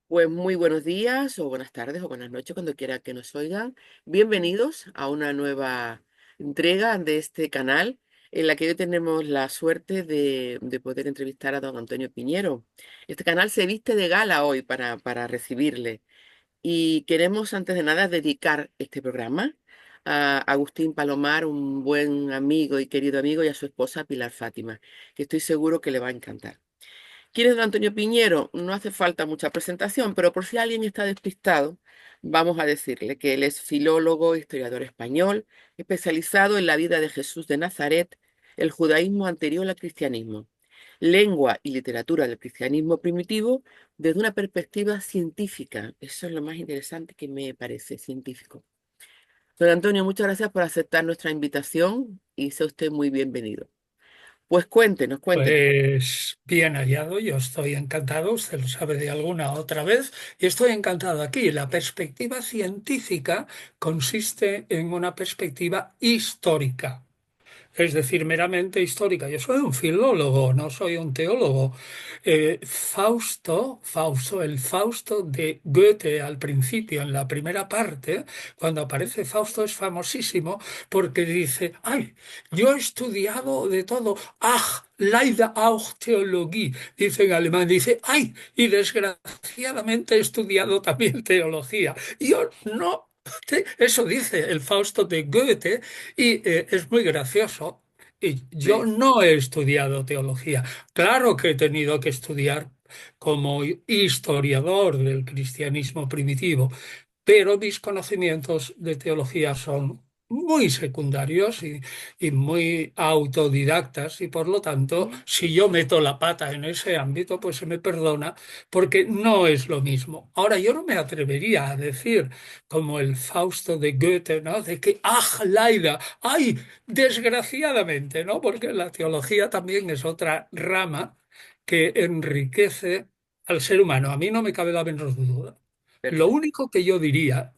Pues muy buenos días o buenas tardes o buenas noches, cuando quiera que nos oigan. Bienvenidos a una nueva entrega de este canal en la que hoy tenemos la suerte de poder entrevistar a don Antonio Piñero. Este canal se viste de gala hoy para recibirle y queremos antes de nada dedicar este programa a Agustín Palomar, un buen amigo y querido amigo, y a su esposa Pilar Fátima, que estoy seguro que le va a encantar. ¿Quién es don Antonio Piñero? No hace falta mucha presentación, pero por si alguien está despistado, vamos a decirle que él es filólogo, historiador español, especializado en la vida de Jesús de Nazaret, el judaísmo anterior al cristianismo, lengua y literatura del cristianismo primitivo desde una perspectiva científica. Eso es lo más interesante que me parece científico. Don Antonio, muchas gracias por aceptar nuestra invitación y sea usted muy bienvenido. Pues cuéntenos. Pues bien hallado, yo estoy encantado, usted lo sabe de alguna otra vez, y estoy encantado aquí. La perspectiva científica consiste en una perspectiva histórica, es decir, meramente histórica. Yo soy un filólogo, no soy un teólogo. El Fausto de Goethe al principio, en la primera parte, cuando aparece Fausto es famosísimo porque dice, ay, yo he estudiado de todo, ach, leider auch Theologie, dice en alemán, dice, ay, y desgraciadamente he estudiado también teología. Yo no. Eso dice el Fausto de Goethe y es muy gracioso. Y yo Sí. no he estudiado teología. Claro que he tenido que estudiar como historiador del cristianismo primitivo, pero mis conocimientos de teología son muy secundarios y muy autodidactas y por lo tanto, Mm. si yo meto la pata en ese ámbito, pues se me perdona porque no es lo mismo. Ahora, yo no me atrevería a decir, como el Fausto de Goethe, ¿no? De que, ¡ah, Laida! ¡Ay! Desgraciadamente, ¿no? Porque la teología también es otra rama que enriquece al ser humano. A mí no me cabe la menor duda. Lo Perfecto. único que yo diría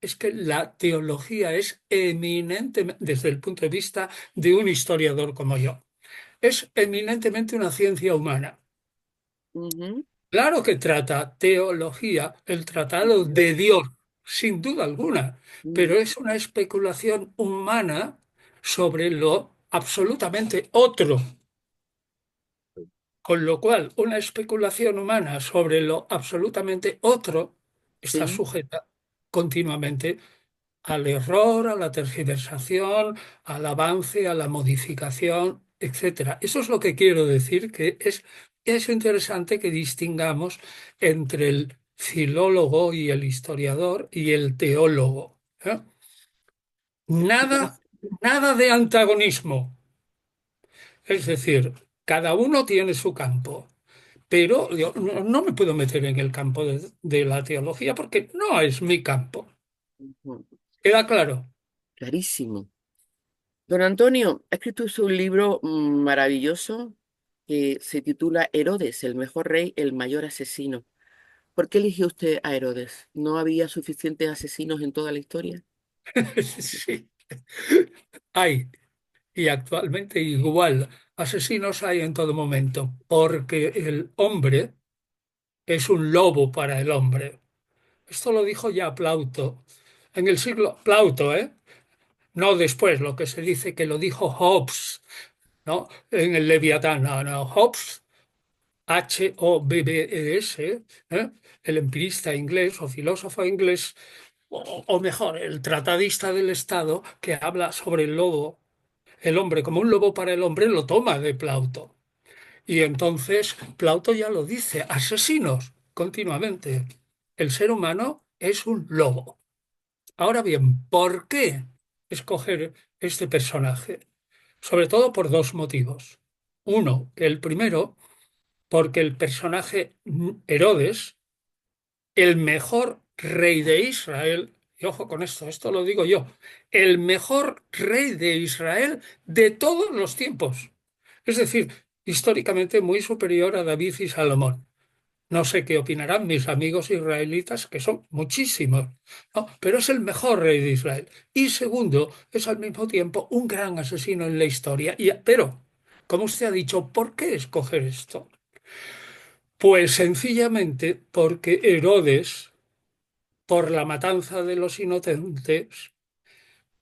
es que la teología es eminentemente, desde el punto de vista de un historiador como yo, es eminentemente una ciencia humana. Ujú. Claro que trata teología, el tratado de Dios. Dios, sin duda alguna, pero Ujú. es una especulación humana sobre lo absolutamente otro. Con lo cual, una especulación humana sobre lo absolutamente otro está Sí. sujeta continuamente al error, a la tergiversación, al avance, a la modificación, etcétera. Eso es lo que quiero decir, que es interesante que distingamos entre el filólogo y el historiador y el teólogo, ¿eh? Nada, nada de antagonismo. Es decir, cada uno tiene su campo. Pero yo no me puedo meter en el campo de la teología porque no es mi campo. Ujú. ¿Queda claro? Clarísimo. Don Antonio, ha escrito usted un libro maravilloso que se titula Herodes, el mejor rey, el mayor asesino. ¿Por qué eligió usted a Herodes? ¿No había suficientes asesinos en toda la historia? Sí, hay, y actualmente igual, asesinos hay en todo momento, porque el hombre es un lobo para el hombre. Esto lo dijo ya Plauto. En el siglo, Plauto, ¿eh? No después, lo que se dice que lo dijo Hobbes, ¿no? En el Leviatán, no, no, Hobbes Hobbes, ¿eh? El empirista inglés o filósofo inglés, o mejor, el tratadista del Estado que habla sobre el lobo, el hombre como un lobo para el hombre, lo toma de Plauto. Y entonces Plauto ya lo dice, asesinos continuamente. El ser humano es un lobo. Ahora bien, ¿por qué escoger este personaje? Sobre todo por dos motivos. Uno, el primero, porque el personaje Herodes, el mejor rey de Israel, y ojo con esto, esto lo digo yo, el mejor rey de Israel de todos los tiempos. Es decir, históricamente muy superior a David y Salomón. No sé qué opinarán mis amigos israelitas, que son muchísimos, ¿no? Pero es el mejor rey de Israel. Y segundo, es al mismo tiempo un gran asesino en la historia. Pero, como usted ha dicho, ¿por qué escoger esto? Pues sencillamente porque Herodes, por la matanza de los inocentes,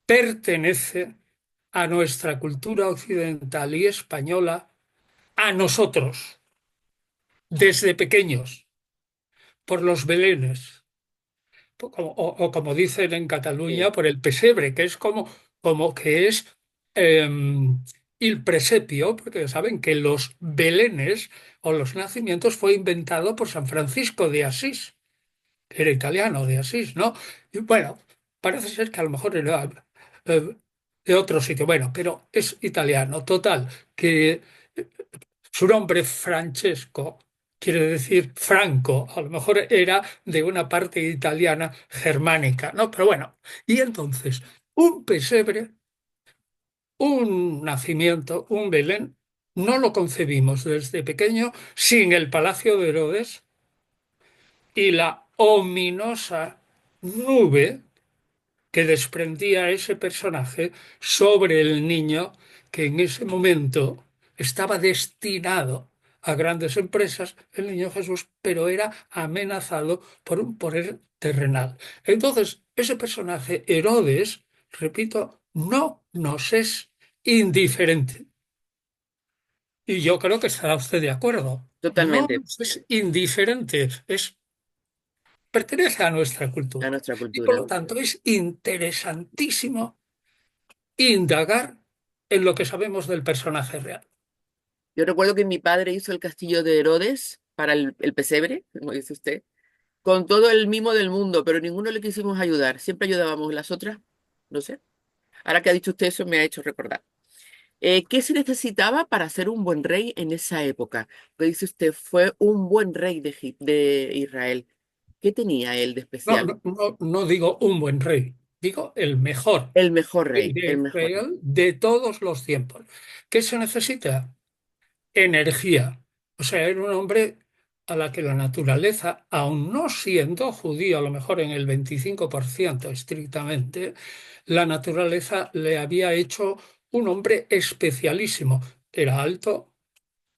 pertenece a nuestra cultura occidental y española, a nosotros, desde pequeños, por los belenes, o como dicen en Sí, Cataluña, por el pesebre, que es como que es il presepio, porque saben que los belenes o los nacimientos fue inventado por San Francisco de Asís, que era italiano de Asís, ¿no? Y bueno, parece ser que a lo mejor era eh, de otro sitio, bueno, pero es italiano, total, que su nombre Francesco quiere decir Franco, a lo mejor era de una parte italiana germánica, ¿no? Pero bueno, y entonces, un pesebre, un nacimiento, un Belén, no lo concebimos desde pequeño sin el Palacio de Herodes y la ominosa nube que desprendía ese personaje sobre el niño que en ese momento estaba destinado a grandes empresas, el niño Jesús, pero era amenazado por un poder terrenal. Entonces, ese personaje, Herodes, repito, no nos es indiferente. Y yo creo que estará usted de acuerdo. No totalmente, nos es indiferente, pertenece a nuestra a cultura. nuestra Y por cultura. lo tanto es interesantísimo indagar en lo que sabemos del personaje real. Yo recuerdo que mi padre hizo el castillo de Herodes para el pesebre, como dice usted, con todo el mimo del mundo, pero ninguno le quisimos ayudar. Siempre ayudábamos las otras, no sé. Ahora que ha dicho usted eso, me ha hecho recordar. ¿Qué se necesitaba para ser un buen rey en esa época? Que dice usted, fue un buen rey de Israel. ¿Qué tenía él de No, especial? no, no, no digo un buen rey, digo el mejor El mejor rey rey, de el mejor rey. Israel de todos los tiempos. ¿Qué se necesita? Energía. O sea, era un hombre a la que la naturaleza, aun no siendo judío, a lo mejor en el 25% estrictamente, la naturaleza le había hecho un hombre especialísimo. Era alto,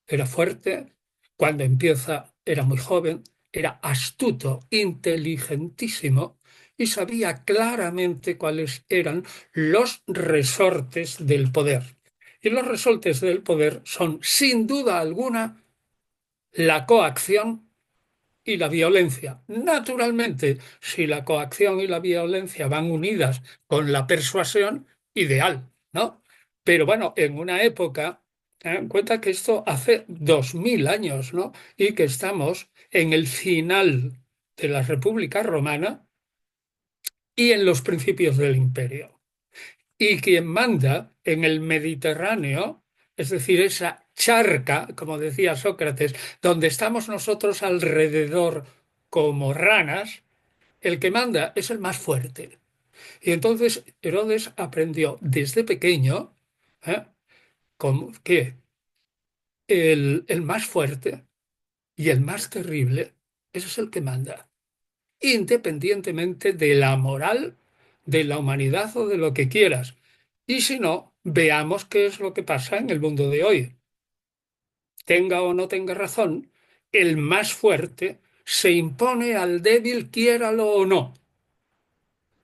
era fuerte, cuando empieza era muy joven, era astuto, inteligentísimo y sabía claramente cuáles eran los resortes del poder. Y los resortes del poder son, sin duda alguna, la coacción y la violencia. Naturalmente, si la coacción y la violencia van unidas con la persuasión, ideal, ¿no? Pero bueno, en una época, ten en cuenta que esto hace 2000 años, ¿no? Y que estamos en el final de la República Romana y en los principios del imperio. Y quien manda en el Mediterráneo, es decir, esa charca, como decía Sócrates, donde estamos nosotros alrededor como ranas, el que manda es el más fuerte. Y entonces Herodes aprendió desde pequeño, ¿eh? Que el más fuerte y el más terrible, ese es el que manda, independientemente de la moral, de la humanidad o de lo que quieras. Y si no, veamos qué es lo que pasa en el mundo de hoy. Tenga o no tenga razón, el más fuerte se impone al débil, quiéralo o no.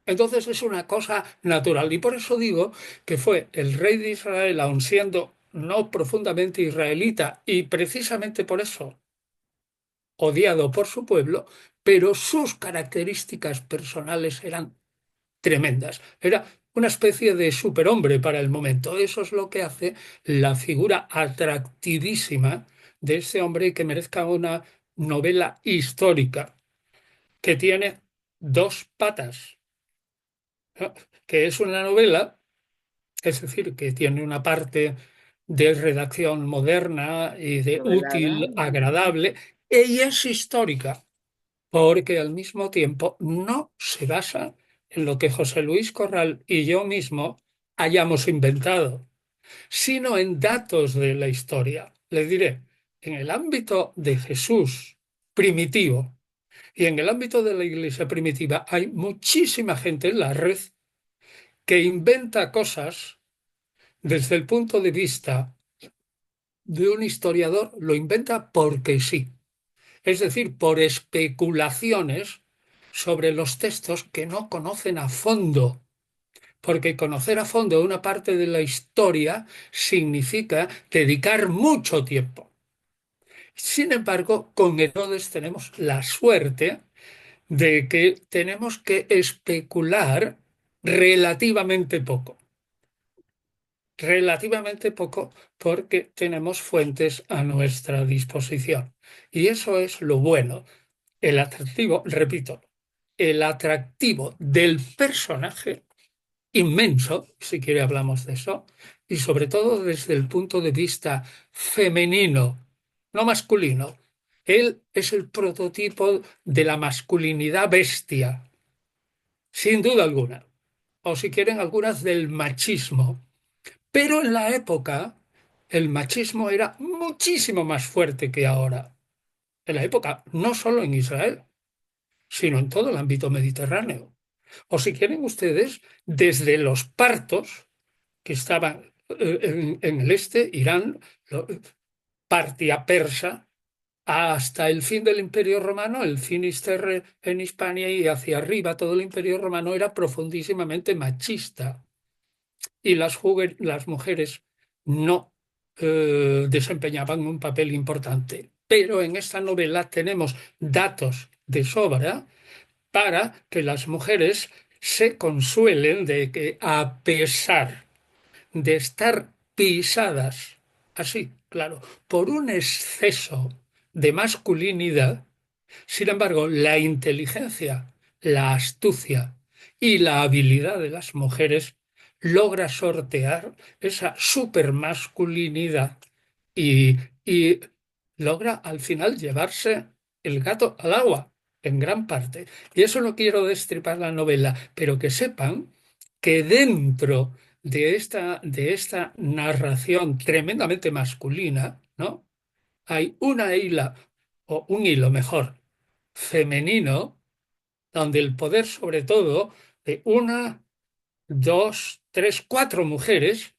Entonces es una cosa natural. Y por eso digo que fue el rey de Israel, aun siendo no profundamente israelita, y precisamente por eso odiado por su pueblo, pero sus características personales eran tremendas. Era una especie de superhombre para el momento. Eso es lo que hace la figura atractivísima de ese hombre que merezca una novela histórica, que tiene dos patas, ¿no? Que es una novela, es decir, que tiene una parte de redacción moderna y de Novelada. útil, agradable, y es histórica porque al mismo tiempo no se basa en lo que José Luis Corral y yo mismo hayamos inventado, sino en datos de la historia. Le diré, en el ámbito de Jesús primitivo y en el ámbito de la iglesia primitiva hay muchísima gente en la red que inventa cosas desde el punto de vista de un historiador, lo inventa porque sí. es decir, por especulaciones sobre los textos que no conocen a fondo, porque conocer a fondo una parte de la historia significa dedicar mucho tiempo. Sin embargo, con Herodes tenemos la suerte de que tenemos que especular relativamente poco. Relativamente poco porque tenemos fuentes a nuestra disposición. Y eso es lo bueno. El atractivo, repito, el atractivo del personaje inmenso, si quiere hablamos de eso, y sobre todo desde el punto de vista femenino, no masculino. Él es el prototipo de la masculinidad bestia, sin duda alguna, o si quieren algunas del machismo. Pero en la época el machismo era muchísimo más fuerte que ahora. En la época, no solo en Israel, sino en todo el ámbito mediterráneo. O si quieren ustedes, desde los partos que estaban en el este, Irán, Partia persa, hasta el fin del Imperio Romano, el Finisterre en Hispania y hacia arriba, todo el Imperio Romano era profundísimamente machista y las mujeres no desempeñaban un papel importante. Pero en esta novela tenemos datos de sobra para que las mujeres se consuelen de que a pesar de estar pisadas, así, claro, por un exceso de masculinidad, sin embargo, la inteligencia, la astucia y la habilidad de las mujeres logra sortear esa supermasculinidad y, y logra al final llevarse el gato al agua, en gran parte. Y eso no quiero destripar la novela, pero que sepan que dentro de esta narración tremendamente masculina, ¿no? Hay una hila, o un hilo mejor, femenino, donde el poder, sobre todo, de una, dos, tres, cuatro mujeres,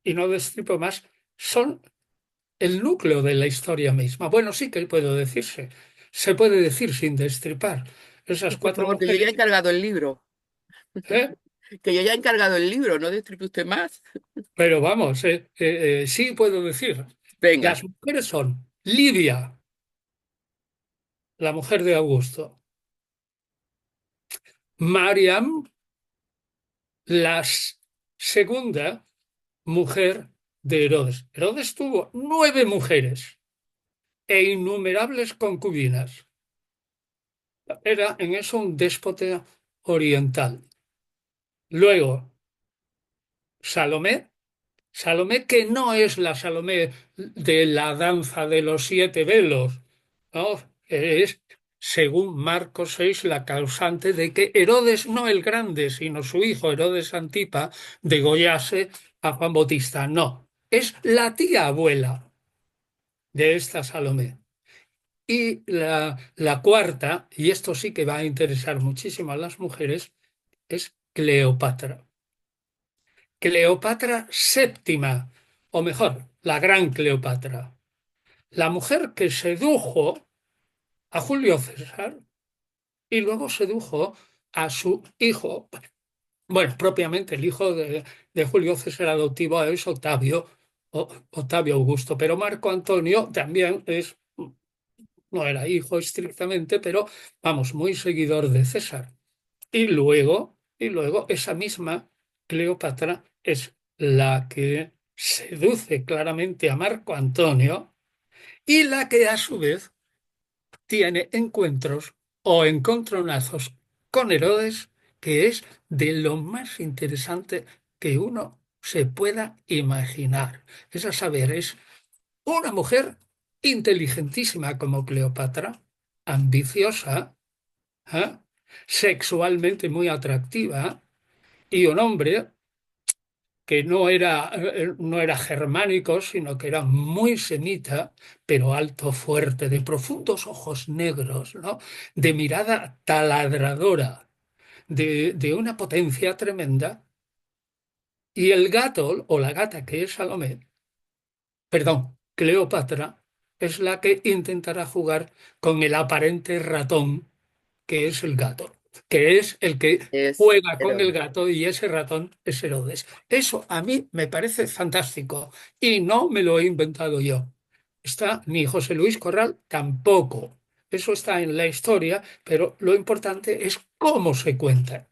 y no destripo más, son el núcleo de la historia misma. Bueno, sí que puedo decirse, se puede decir sin destripar. Esas Por cuatro favor, que yo ya he mujeres, encargado el libro. ¿eh? Que yo ya he encargado el libro, no destripe usted más. Pero vamos, sí puedo decir. Venga. Las mujeres son Livia, la mujer de Augusto, Mariam, la segunda mujer de Herodes. Herodes tuvo 9 mujeres e innumerables concubinas. Era en eso un déspota oriental. Luego, Salomé, Salomé que no es la Salomé de la danza de los 7 velos, ¿no? Es, según Marcos 6, la causante de que Herodes, no el grande, sino su hijo Herodes Antipa, degollase a Juan Bautista. No, es la tía abuela de esta Salomé. Y la cuarta, y esto sí que va a interesar muchísimo a las mujeres, es Cleopatra. Cleopatra séptima, o mejor, la gran Cleopatra. La mujer que sedujo a Julio César y luego sedujo a su hijo, bueno, propiamente el hijo de Julio César adoptivo es Octavio, Octavio Augusto, pero Marco Antonio también es no era hijo estrictamente, pero vamos, muy seguidor de César. Y luego esa misma Cleopatra es la que seduce claramente a Marco Antonio y la que a su vez tiene encuentros o encontronazos con Herodes, que es de lo más interesante que uno se pueda imaginar. Es a saber, es una mujer inteligentísima como Cleopatra, ambiciosa, ¿eh? Sexualmente muy atractiva, y un hombre que no era germánico, sino que era muy semita, pero alto, fuerte, de profundos ojos negros, ¿no? De mirada taladradora, de una potencia tremenda. Y el gato o la gata que es Salomé, perdón, Cleopatra, es la que intentará jugar con el aparente ratón, que es el gato, que es el que Es juega con el Herodes. gato y ese ratón es Herodes. Eso a mí me parece fantástico y no me lo he inventado yo. Está ni José Luis Corral tampoco. Eso está en la historia, pero lo importante es cómo se cuenta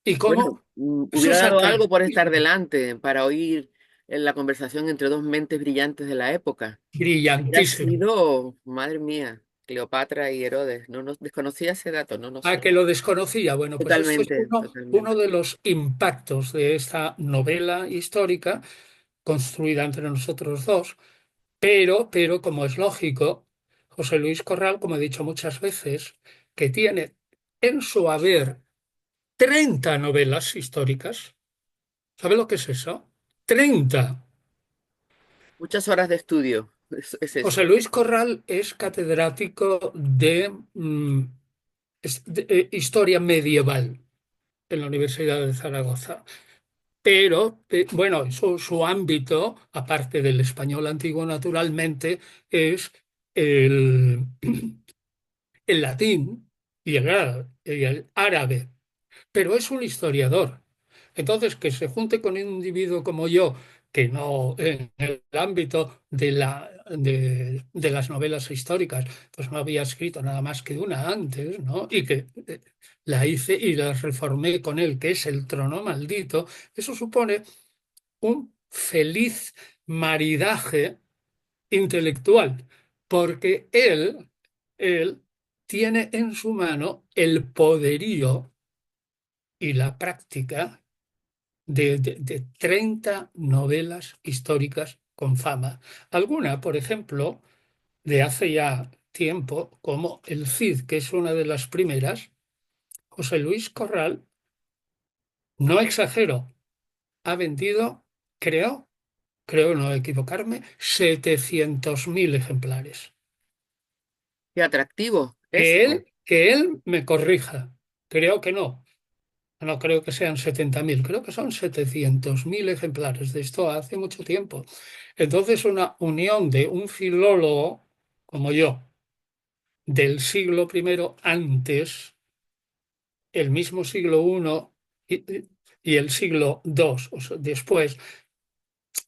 y Bueno, cómo eso hubiera es dado algo por estar atractivo, delante para oír la conversación entre dos mentes brillantes de la época. Hubiera brillantísimo. sido, madre mía, Cleopatra y Herodes. No nos desconocía ese dato, no, no A sé. que lo desconocía. Bueno, pues esto es Totalmente, uno totalmente. de los impactos de esta novela histórica construida entre nosotros dos, pero como es lógico, José Luis Corral, como he dicho muchas veces, que tiene en su haber 30 novelas históricas. ¿Sabe lo que es eso? 30. Muchas horas de estudio, es José eso. Luis Corral es catedrático de, historia medieval en la Universidad de Zaragoza. Pero, bueno, su ámbito, aparte del español antiguo, naturalmente, es el, el latín y el árabe, pero es un historiador. Entonces, que se junte con un individuo como yo, que no en el ámbito de las novelas históricas, pues no había escrito nada más que una antes, ¿no? Y que la hice y la reformé con él, que es El trono maldito, eso supone un feliz maridaje intelectual, porque él tiene en su mano el poderío y la práctica de 30 novelas históricas con fama. Alguna, por ejemplo, de hace ya tiempo, como El Cid, que es una de las primeras, José Luis Corral, no exagero, ha vendido, creo no equivocarme, 700.000 ejemplares. Qué atractivo esto. Que él me corrija. Creo que no. No creo que sean 70.000, creo que son 700.000 ejemplares de esto hace mucho tiempo. Entonces, una unión de un filólogo como yo, del siglo primero antes, el mismo siglo I y el siglo II, o sea, después,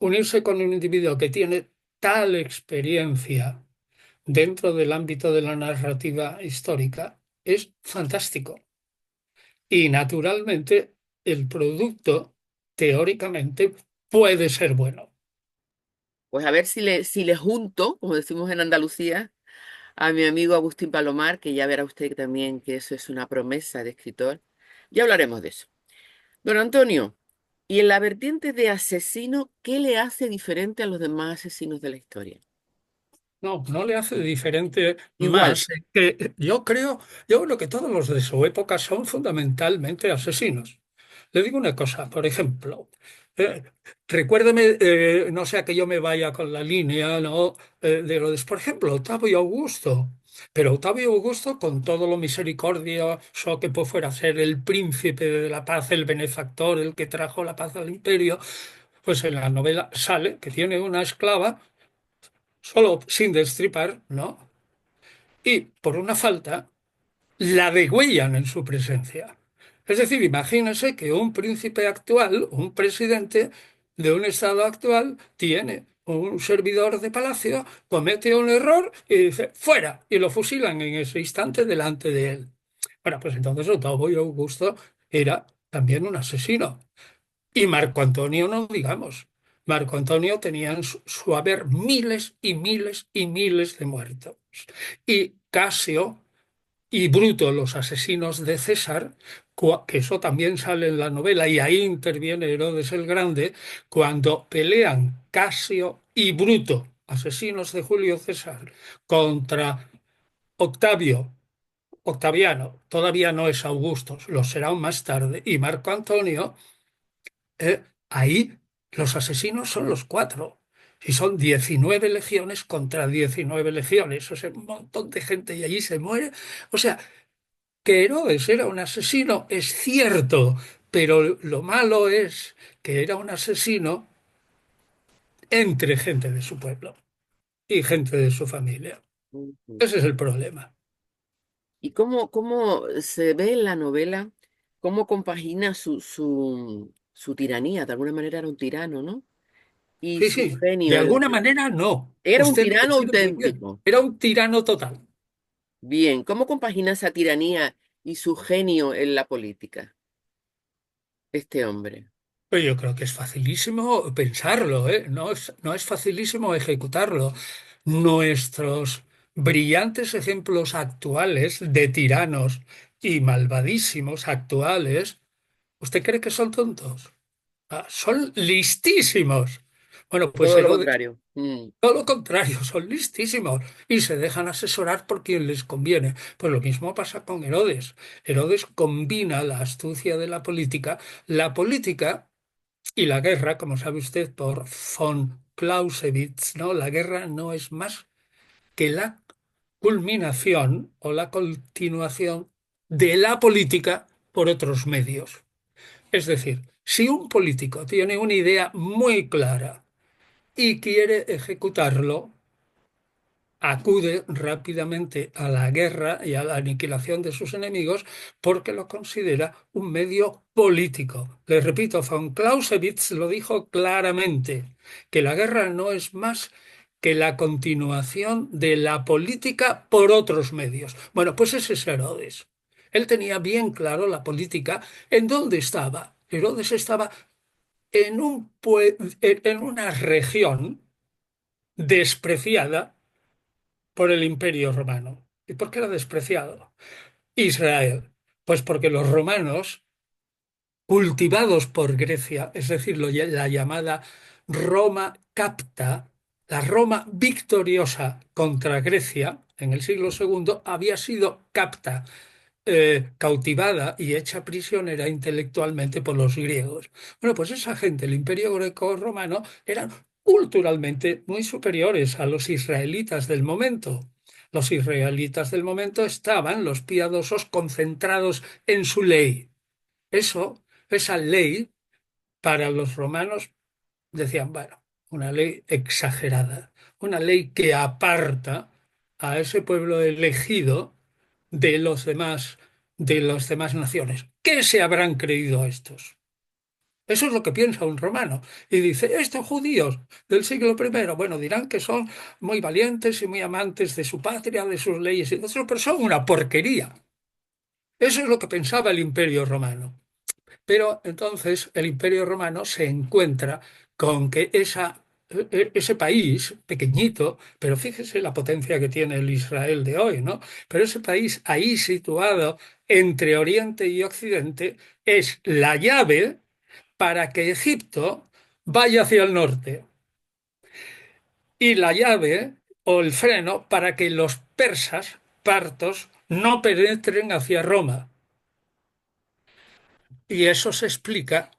unirse con un individuo que tiene tal experiencia dentro del ámbito de la narrativa histórica es fantástico. Y naturalmente el producto teóricamente puede ser bueno. Pues a ver si le junto, como decimos en Andalucía, a mi amigo Agustín Palomar, que ya verá usted también que eso es una promesa de escritor. Ya hablaremos de eso. Don Antonio, y en la vertiente de asesino, ¿qué le hace diferente a los demás asesinos de la historia? No, no le hace diferente Igual, más que yo creo que todos los de su época son fundamentalmente asesinos. Le digo una cosa, por ejemplo, eh, recuérdeme, no sea que yo me vaya con la línea, ¿no? De lo de, por ejemplo, Octavio Augusto. Pero Octavio Augusto, con todo lo misericordioso que fuera a ser el príncipe de la paz, el benefactor, el que trajo la paz al imperio, pues en la novela sale que tiene una esclava solo sin destripar, ¿no? Y por una falta la degüellan en su presencia. Es decir, imagínense que un príncipe actual, un presidente de un estado actual, tiene un servidor de palacio, comete un error y dice, fuera, y lo fusilan en ese instante delante de él. Bueno, pues entonces Octavio Augusto era también un asesino. Y Marco Antonio no digamos. Marco Antonio tenía en su haber miles y miles y miles de muertos. Y Casio y Bruto, los asesinos de César, que eso también sale en la novela, y ahí interviene Herodes el Grande, cuando pelean Casio y Bruto, asesinos de Julio César, contra Octavio, Octaviano, todavía no es Augusto, lo será más tarde, y Marco Antonio, ahí los asesinos son los cuatro. Y son 19 legiones contra 19 legiones. O sea, un montón de gente y allí se muere. O sea, que Herodes era un asesino es cierto, pero lo malo es que era un asesino entre gente de su pueblo. y gente de su familia. Ujú. Ese es el problema. ¿Y cómo se ve en la novela, cómo compagina su tiranía? De alguna manera era un tirano, ¿no? Y Sí, su sí, de genio, alguna manera no. era un Usted lo ha tirano definido muy bien. auténtico. Era un tirano total. Bien, ¿cómo compagina esa tiranía y su genio en la política, este hombre? Pero yo creo que es facilísimo pensarlo, ¿eh? No es facilísimo ejecutarlo. Nuestros brillantes ejemplos actuales de tiranos y malvadísimos actuales, ¿usted cree que son tontos? Ah, son listísimos. Bueno, pues Todo lo Herodes, contrario. todo lo contrario, son listísimos y se dejan asesorar por quien les conviene. Pues lo mismo pasa con Herodes. Herodes combina la astucia de la política y la guerra, como sabe usted, por von Clausewitz, ¿no? La guerra no es más que la culminación o la continuación de la política por otros medios. Es decir, si un político tiene una idea muy clara y quiere ejecutarlo, acude rápidamente a la guerra y a la aniquilación de sus enemigos porque lo considera un medio político. Les repito, von Clausewitz lo dijo claramente, que la guerra no es más que la continuación de la política por otros medios. Bueno, pues ese es Herodes. Él tenía bien claro la política en dónde estaba. Herodes estaba en una región despreciada por el Imperio Romano. ¿Y por qué era despreciado? Israel. Pues porque los romanos, cultivados por Grecia, es decir, la llamada Roma capta, la Roma victoriosa contra Grecia en el siglo segundo, había sido capta, cautivada y hecha prisionera intelectualmente por los griegos. Bueno, pues esa gente, el Imperio Greco-Romano, eran culturalmente muy superiores a los israelitas del momento. Los israelitas del momento estaban, los piadosos, concentrados en su ley. Eso, esa ley, para los romanos, decían, bueno, una ley exagerada, una ley que aparta a ese pueblo elegido de los demás, de las demás naciones. ¿Qué se habrán creído estos? Eso es lo que piensa un romano. Y dice, estos judíos del siglo primero, bueno, dirán que son muy valientes y muy amantes de su patria, de sus leyes y de eso, pero son una porquería. Eso es lo que pensaba el Imperio Romano. Pero entonces el Imperio Romano se encuentra con que ese país pequeñito, pero fíjese la potencia que tiene el Israel de hoy, ¿no? Pero ese país ahí situado entre Oriente y Occidente es la llave para que Egipto vaya hacia el norte y la llave o el freno para que los persas, partos, no penetren hacia Roma. Y eso se explica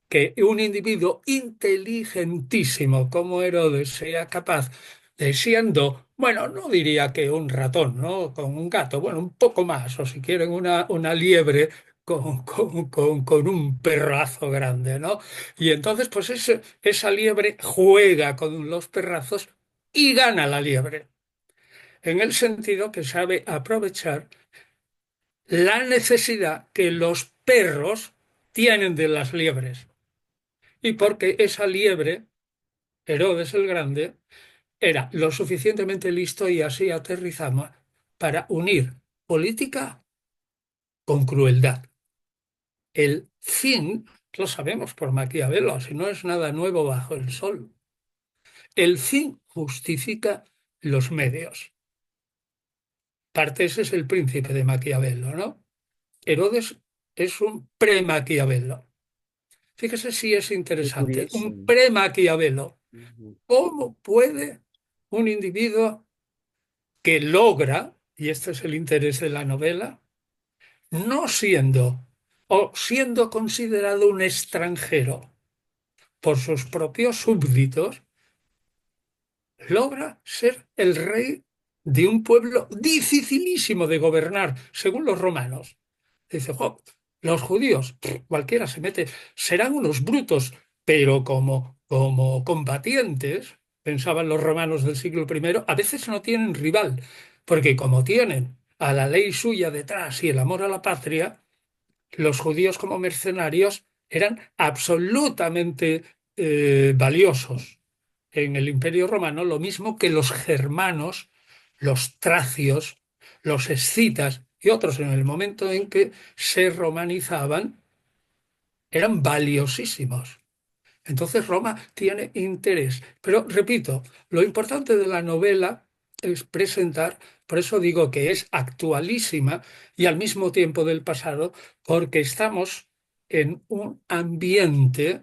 que un individuo inteligentísimo como Herodes sea capaz de siendo, bueno, no diría que un ratón, ¿no? Con un gato, bueno, un poco más, o si quieren una liebre con un perrazo grande, ¿no? Y entonces, pues esa liebre juega con los perrazos y gana la liebre, en el sentido que sabe aprovechar la necesidad que los perros tienen de las liebres. Y porque esa liebre, Herodes el Grande, era lo suficientemente listo y así aterrizamos para unir política con crueldad. El fin, lo sabemos por Maquiavelo, si no es nada nuevo bajo el sol. El fin justifica los medios. Parte ese es el príncipe de Maquiavelo, ¿no? Herodes es un pre-Maquiavelo. Fíjese si es Qué interesante, curioso. un pre-Maquiavelo. Ujú. ¿Cómo puede un individuo que logra, y este es el interés de la novela, no siendo o siendo considerado un extranjero por sus propios súbditos, logra ser el rey de un pueblo dificilísimo de gobernar, según los romanos? Dice, "Jo, los judíos, cualquiera se mete, serán unos brutos, pero como combatientes, pensaban los romanos del siglo primero, a veces no tienen rival, porque como tienen a la ley suya detrás y el amor a la patria, los judíos como mercenarios eran absolutamente valiosos en el Imperio Romano, lo mismo que los germanos, los tracios, los escitas y otros en el momento en que se romanizaban, eran valiosísimos. Entonces Roma tiene interés. Pero repito, lo importante de la novela es presentar, por eso digo que es actualísima y al mismo tiempo del pasado, porque estamos en un ambiente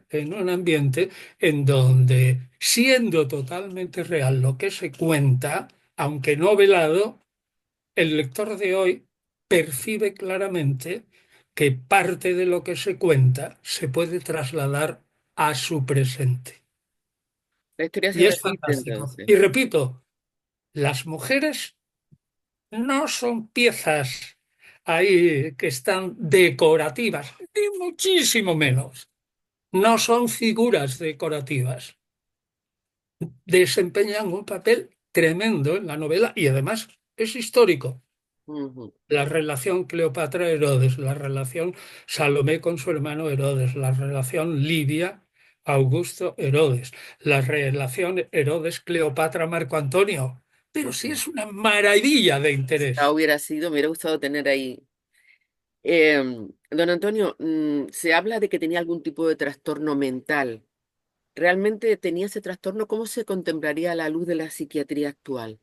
en donde, siendo totalmente real lo que se cuenta, aunque no velado, el lector de hoy percibe claramente que parte de lo que se cuenta se puede trasladar a su presente. La historia se Y es repite fantástico. entonces. Y repito, las mujeres no son piezas ahí que están decorativas, ni muchísimo menos. No son figuras decorativas. Desempeñan un papel tremendo en la novela y además es histórico. Ujú. La relación Cleopatra-Herodes, la relación Salomé con su hermano Herodes, la relación Livia-Augusto-Herodes, la relación Herodes-Cleopatra-Marco Antonio. Pero sí Ujú. es una maravilla de Ya interés. hubiera sido, me hubiera gustado tener ahí. Don Antonio, se habla de que tenía algún tipo de trastorno mental. ¿Realmente tenía ese trastorno? ¿Cómo se contemplaría a la luz de la psiquiatría actual?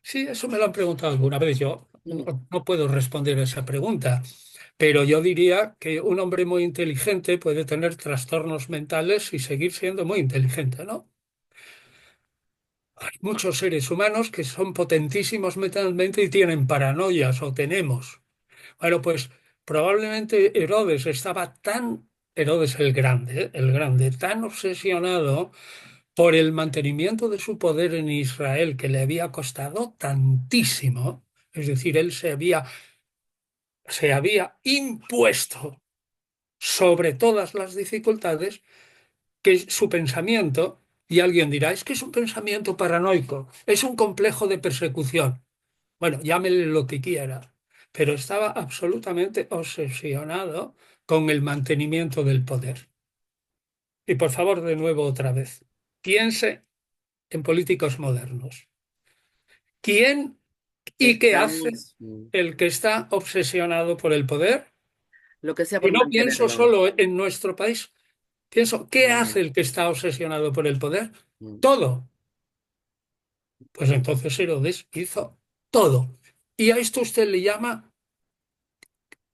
Sí, eso me lo han preguntado alguna vez. Yo Mm. no puedo responder a esa pregunta, pero yo diría que un hombre muy inteligente puede tener trastornos mentales y seguir siendo muy inteligente, ¿no? Hay muchos seres humanos que son potentísimos mentalmente y tienen paranoias o tenemos. Bueno, pues probablemente Herodes estaba tan, Herodes el grande, tan obsesionado por el mantenimiento de su poder en Israel que le había costado tantísimo, es decir, él se había impuesto sobre todas las dificultades que su pensamiento, y alguien dirá, es que es un pensamiento paranoico, es un complejo de persecución. Bueno, llámele lo que quiera, pero estaba absolutamente obsesionado con el mantenimiento del poder. Y por favor, de nuevo otra vez, piense en políticos modernos. ¿Quién y qué hace Estamos, el que está obsesionado por el poder? lo que sea Y por no pienso mantenerlo. solo en nuestro país, pienso, ¿qué Mm, hace el que está obsesionado por el poder? mm. Todo. Pues entonces Herodes hizo todo. Y a esto usted le llama,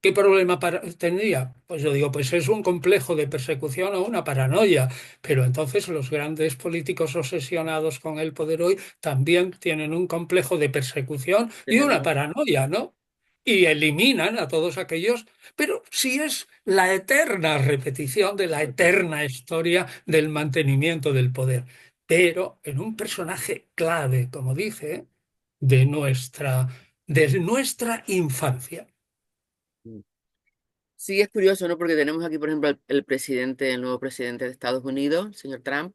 ¿qué problema tendría? Pues yo digo, pues es un complejo de persecución o una paranoia. Pero entonces los grandes políticos obsesionados con el poder hoy también tienen un complejo de persecución y una Tenemos, paranoia, ¿no? Y eliminan a todos aquellos. Pero si es la eterna repetición de la correcto. eterna historia del mantenimiento del poder. Pero en un personaje clave, como dice, de nuestra infancia. Mm. Sí, es curioso, ¿no? Porque tenemos aquí, por ejemplo, el presidente, el nuevo presidente de Estados Unidos, señor Trump,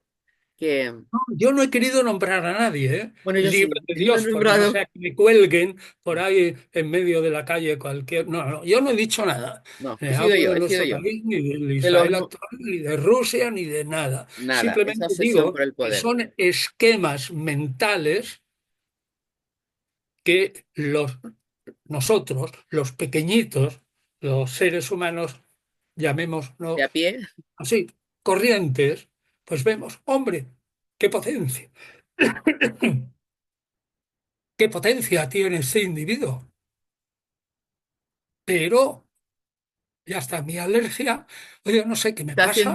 que, Yo no he querido nombrar a nadie, ¿eh? bueno, yo Libre sí, de lo he Dios, porque no nombrado. sea que me cuelguen por ahí en medio de la calle cualquier. No, no, yo no he dicho nada. No, he sido Hablo yo, de he sido nuestro yo. país, ni de De los, Israel actual, ni de Rusia, ni de nada. nada, esa Simplemente obsesión digo por el que poder. son esquemas mentales que nosotros, los pequeñitos, los seres humanos, De llamémoslo a pie, así, corrientes, pues vemos, hombre, qué potencia. ¿Qué potencia tiene ese individuo? Pero ya está, mi alergia, oye, no sé qué me pasa,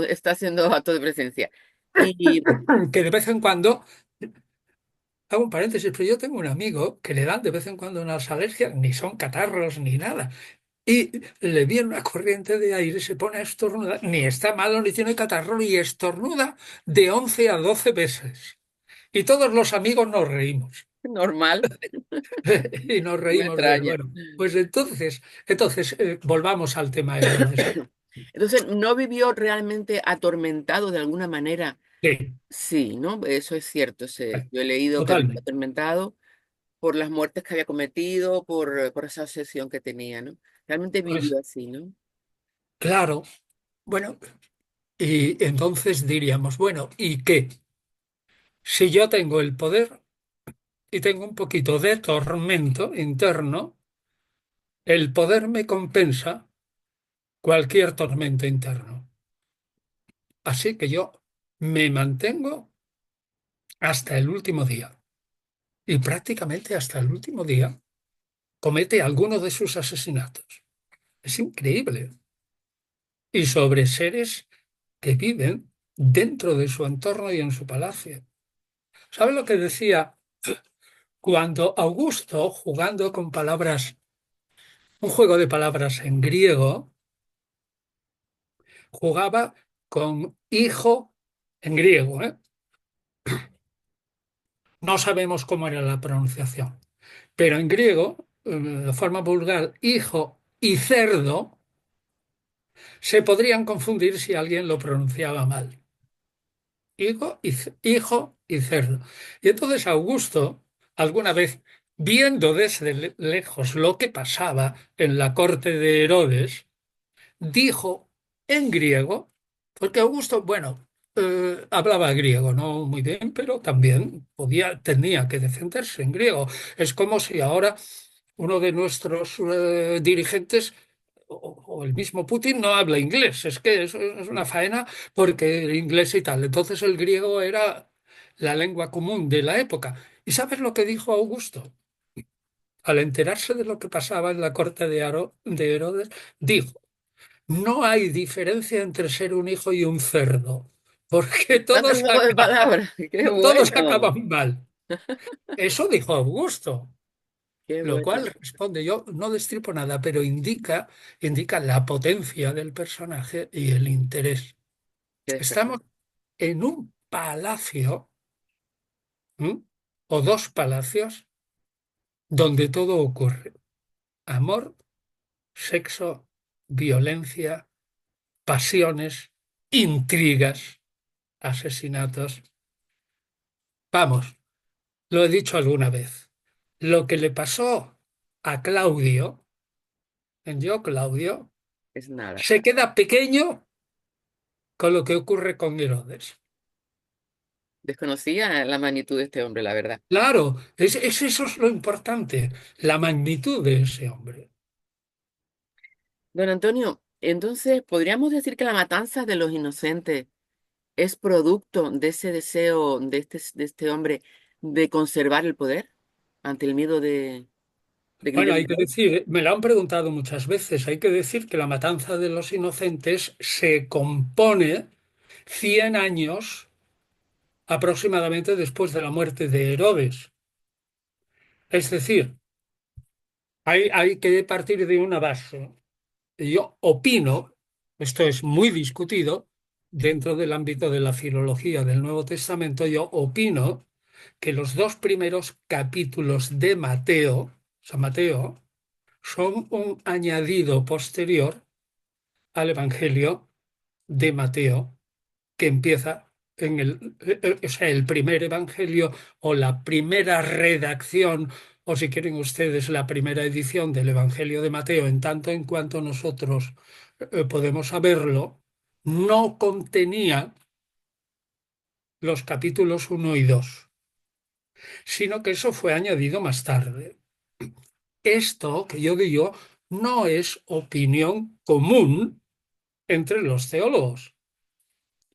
está haciendo acto de presencia. Y que de vez en cuando, hago un paréntesis, pero yo tengo un amigo que le dan de vez en cuando unas alergias, ni son catarros ni nada, y le viene una corriente de aire, se pone a estornudar, ni está malo, ni tiene catarro, ni estornuda de 11 a 12 veces. Y todos los amigos nos reímos. normal, Y nos no me reímos de él. extraña. Bueno, pues entonces volvamos al tema Herodes. Entonces, ¿no vivió realmente atormentado de alguna manera? Sí, Sí, ¿no? Eso es cierto. Yo he leído que vivía totalmente. atormentado por las muertes que había cometido, por esa obsesión que tenía, ¿no? Realmente Pues vivió así, ¿no? claro, bueno, y entonces diríamos, bueno, ¿y qué? Si yo tengo el poder y tengo un poquito de tormento interno, el poder me compensa cualquier tormento interno. Así que yo me mantengo hasta el último día. Y prácticamente hasta el último día comete alguno de sus asesinatos. Es increíble. Y sobre seres que viven dentro de su entorno y en su palacio. ¿Sabe lo que decía cuando Augusto, jugando con palabras, un juego de palabras en griego, jugaba con hijo en griego, ¿eh? No sabemos cómo era la pronunciación, pero en griego, de forma vulgar, hijo y cerdo se podrían confundir si alguien lo pronunciaba mal. Hijo y cerdo. Y entonces Augusto, alguna vez, viendo desde lejos lo que pasaba en la corte de Herodes, dijo en griego, porque Augusto, bueno, hablaba griego, no muy bien, pero también tenía que defenderse en griego. Es como si ahora uno de nuestros dirigentes o el mismo Putin no habla inglés. Es que es una faena porque el inglés y tal. Entonces el griego era la lengua común de la época. ¿Y sabes lo que dijo Augusto? Al enterarse de lo que pasaba en la corte de Herodes, dijo: no hay diferencia entre ser un hijo y un cerdo, porque Tanto juego de palabras. Qué todos bueno. acaban mal. Eso dijo Augusto, Qué lo bueno. cual responde, yo no destripo nada, pero indica la potencia del personaje y el interés. Qué Estamos despertar. en un palacio, ¿m? O dos palacios, donde todo ocurre. Amor, sexo, violencia, pasiones, intrigas, asesinatos. Vamos, lo he dicho alguna vez. Lo que le pasó a Claudio, en Yo Claudio, Es nada. se queda pequeño con lo que ocurre con Herodes. Desconocía la magnitud de este hombre, la verdad. Claro, eso es lo importante, la magnitud de ese hombre. Don Antonio, entonces, ¿podríamos decir que la matanza de los inocentes es producto de ese deseo de este hombre de conservar el poder ante el miedo de Bueno, Guillermo hay que II? decir, me lo han preguntado muchas veces, hay que decir que la matanza de los inocentes se compone 100 años aproximadamente después de la muerte de Herodes. Es decir, hay que partir de una base. Yo opino, esto es muy discutido dentro del ámbito de la filología del Nuevo Testamento, yo opino que los dos primeros capítulos de Mateo, San Mateo, son un añadido posterior al Evangelio de Mateo, que empieza en o sea, el primer evangelio o la primera redacción, o si quieren ustedes, la primera edición del Evangelio de Mateo, en tanto en cuanto nosotros podemos saberlo, no contenía los capítulos uno y 2, sino que eso fue añadido más tarde. Esto que yo digo no es opinión común entre los teólogos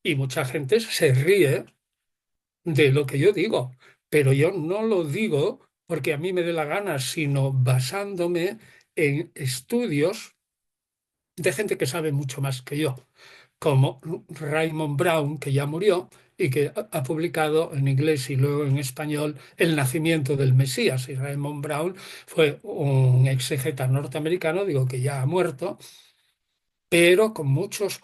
y mucha gente se ríe de lo que yo digo, pero yo no lo digo porque a mí me dé la gana, sino basándome en estudios de gente que sabe mucho más que yo, como Raymond Brown, que ya murió y que ha publicado en inglés y luego en español El nacimiento del Mesías. Y Raymond Brown fue un exégeta norteamericano, digo que ya ha muerto, pero con muchos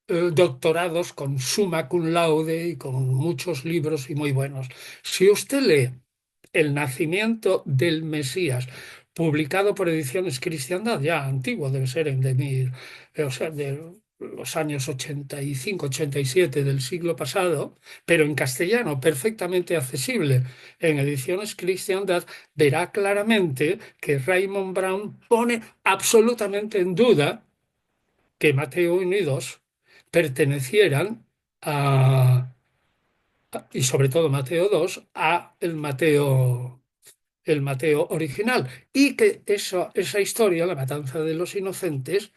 doctorados, con summa cum laude y con muchos libros y muy buenos. Si usted lee El nacimiento del Mesías, publicado por Ediciones Cristiandad, ya antiguo, debe ser en de mil, o sea, los años 85, 87 del siglo pasado, pero en castellano, perfectamente accesible. En Ediciones Cristiandad verá claramente que Raymond Brown pone absolutamente en duda que Mateo 1 y 2 pertenecieran y sobre todo Mateo 2, a el Mateo original. Y que esa historia, la matanza de los inocentes,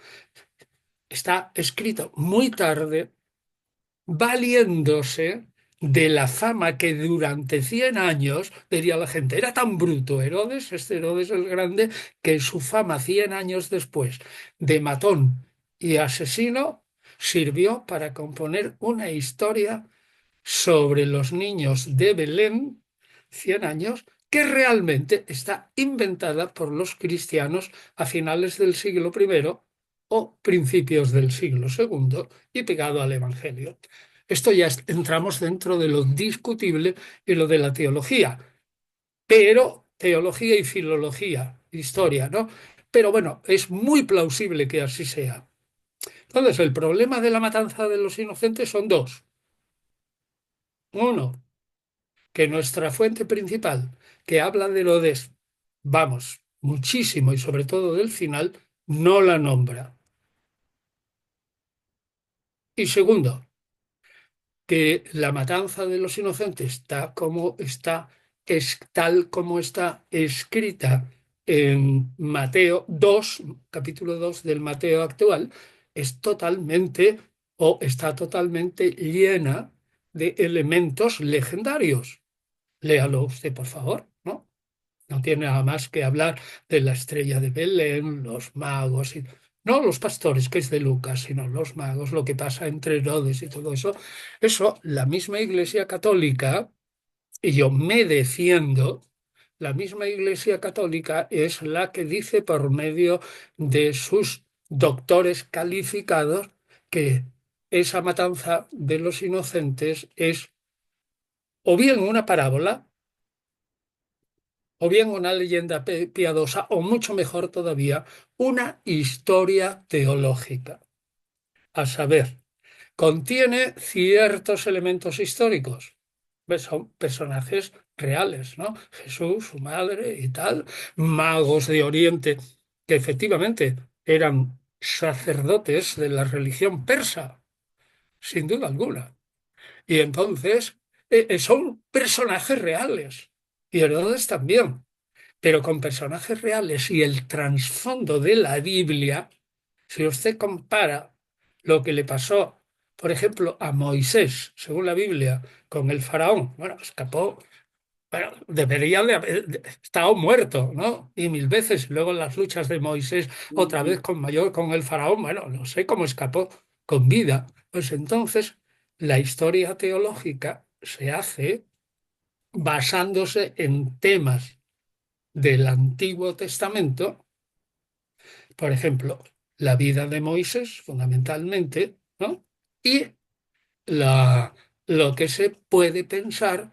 está escrita muy tarde, valiéndose de la fama que durante 100 años, diría la gente, era tan bruto Herodes, este Herodes el Grande, que su fama 100 años después de matón y asesino sirvió para componer una historia sobre los niños de Belén, 100 años, que realmente está inventada por los cristianos a finales del siglo primero o principios del siglo segundo y pegado al Evangelio. Esto ya entramos dentro de lo discutible y lo de la teología, pero teología y filología, historia, ¿no? Pero bueno, es muy plausible que así sea. Entonces, el problema de la matanza de los inocentes son dos. Uno, que nuestra fuente principal, que habla de Herodes, vamos, muchísimo y sobre todo del final, no la nombra. Y segundo, que la matanza de los inocentes es tal como está escrita en Mateo 2, capítulo 2 del Mateo actual, es totalmente o está totalmente llena de elementos legendarios. Léalo usted, por favor, ¿no? No tiene nada más que hablar de la estrella de Belén, los magos, y, no los pastores, que es de Lucas, sino los magos, lo que pasa entre Herodes y todo eso. Eso, la misma Iglesia Católica, y yo me defiendo, la misma Iglesia Católica es la que dice por medio de sus doctores calificados que esa matanza de los inocentes es o bien una parábola, o bien una leyenda piadosa, o mucho mejor todavía, una historia teológica. A saber, contiene ciertos elementos históricos. ¿Ves? Son personajes reales, ¿no? Jesús, su madre y tal, magos de Oriente, que efectivamente eran sacerdotes de la religión persa, sin duda alguna. Y entonces son personajes reales. Y Herodes también, pero con personajes reales y el trasfondo de la Biblia, si usted compara lo que le pasó, por ejemplo, a Moisés, según la Biblia, con el faraón, bueno, escapó, bueno, debería de haber estado muerto, ¿no? Y mil veces, luego en las luchas de Moisés, otra Ujú. vez con el faraón, bueno, no sé cómo escapó con vida. Pues entonces, la historia teológica se hace basándose en temas del Antiguo Testamento, por ejemplo, la vida de Moisés, fundamentalmente, ¿no? Y la, lo que se puede pensar